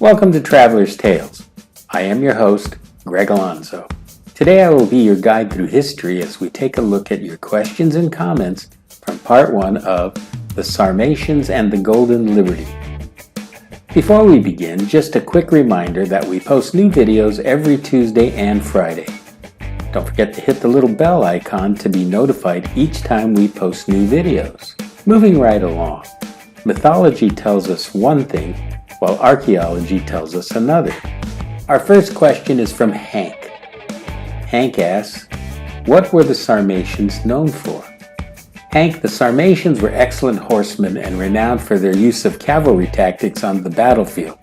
Welcome to Traveler's Tales. I am your host, Greg Alonso. Today I will be your guide through history as we take a look at your questions and comments from part 1 of The Sarmatians and the Golden Liberty. Before we begin, just a quick reminder that we post new videos every Tuesday and Friday. Don't forget to hit the little bell icon to be notified each time we post new videos. Moving right along, mythology tells us one thing, while archaeology tells us another. Our first question is from Hank. Hank asks, what were the Sarmatians known for? Hank, the Sarmatians were excellent horsemen and renowned for their use of cavalry tactics on the battlefield.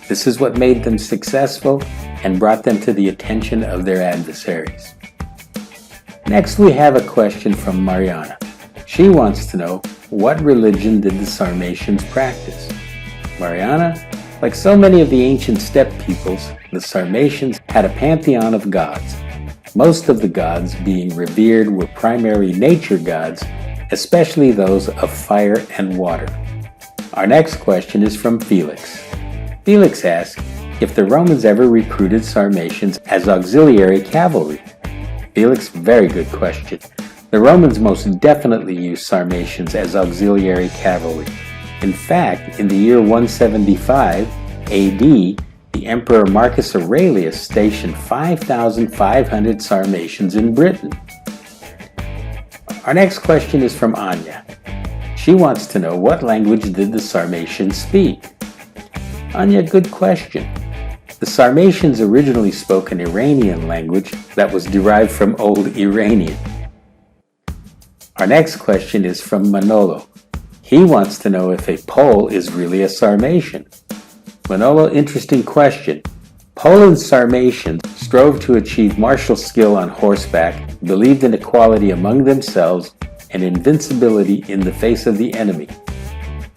This is what made them successful and brought them to the attention of their adversaries. Next, we have a question from Mariana. She wants to know, what religion did the Sarmatians practice? Mariana, like so many of the ancient steppe peoples, the Sarmatians had a pantheon of gods. Most of the gods being revered were primarily nature gods, especially those of fire and water. Our next question is from Felix. Felix asks if the Romans ever recruited Sarmatians as auxiliary cavalry. Felix, very good question. The Romans most definitely used Sarmatians as auxiliary cavalry. In fact, in the year 175 AD, the Emperor Marcus Aurelius stationed 5,500 Sarmatians in Britain. Our next question is from Anya. She wants to know, what language did the Sarmatians speak? Anya, good question. The Sarmatians originally spoke an Iranian language that was derived from Old Iranian. Our next question is from Manolo. He wants to know if a Pole is really a Sarmatian. Manolo, interesting question. Poland Sarmatians strove to achieve martial skill on horseback, believed in equality among themselves, and invincibility in the face of the enemy.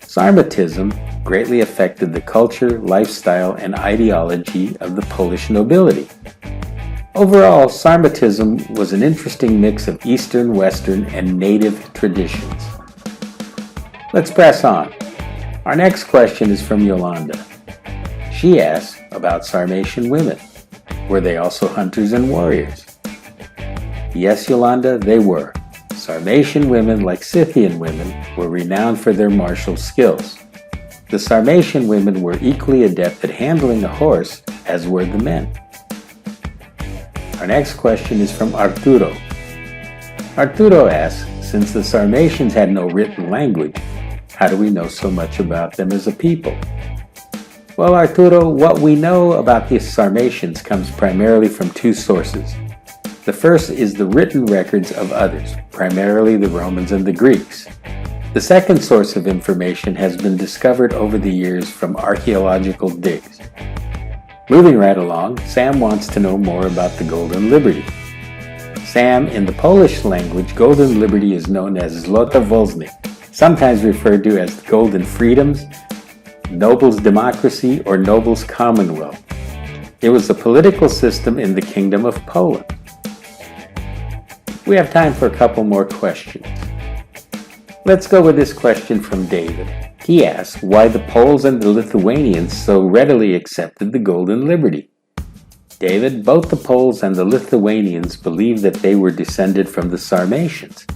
Sarmatism greatly affected the culture, lifestyle, and ideology of the Polish nobility. Overall, Sarmatism was an interesting mix of Eastern, Western, and native traditions. Let's press on. Our next question is from Yolanda. She asks about Sarmatian women. Were they also hunters and warriors? Yes, Yolanda, they were. Sarmatian women, like Scythian women, were renowned for their martial skills. The Sarmatian women were equally adept at handling a horse, as were the men. Our next question is from Arturo. Arturo asks, since the Sarmatians had no written language, how do we know so much about them as a people? Well, Arturo, what we know about the Sarmatians comes primarily from two sources. The first is the written records of others, primarily the Romans and the Greeks. The second source of information has been discovered over the years from archaeological digs. Moving right along, Sam wants to know more about the Golden Liberty. Sam, in the Polish language, Golden Liberty is known as Złota Wolność, sometimes referred to as the Golden Freedoms, Nobles' Democracy, or Nobles' Commonwealth. It was a political system in the Kingdom of Poland. We have time for a couple more questions. Let's go with this question from David. He asks why the Poles and the Lithuanians so readily accepted the Golden Liberty. David, both the Poles and the Lithuanians believed that they were descended from the Sarmatians.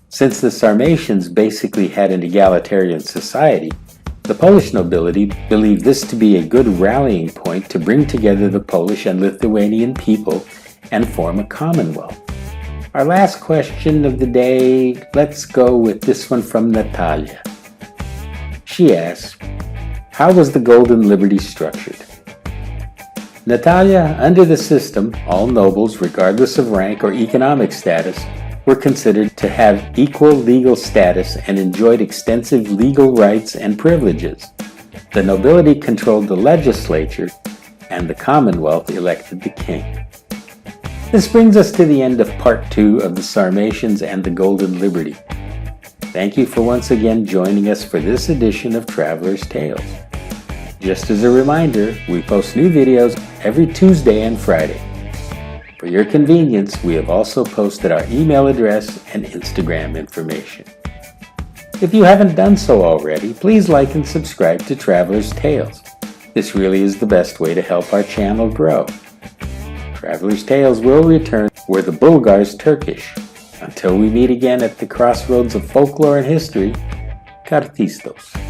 Since the Sarmatians basically had an egalitarian society, the Polish nobility believed this to be a good rallying point to bring together the Polish and Lithuanian people and form a commonwealth. Our last question of the day, let's go with this one from Natalia. She asks, how was the Golden Liberty structured? Natalia, under the system, all nobles, regardless of rank or economic status, were considered to have equal legal status and enjoyed extensive legal rights and privileges. The nobility controlled the legislature, and the Commonwealth elected the king. This brings us to the end of part 2 of the Sarmatians and the Golden Liberty. Thank you for once again joining us for this edition of Traveler's Tales. Just as a reminder, we post new videos every Tuesday and Friday. For your convenience, we have also posted our email address and Instagram information. If you haven't done so already, please like and subscribe to Traveler's Tales. This really is the best way to help our channel grow. Traveler's Tales will return where the Bulgar's Turkish. Until we meet again at the crossroads of folklore and history, Kartistos.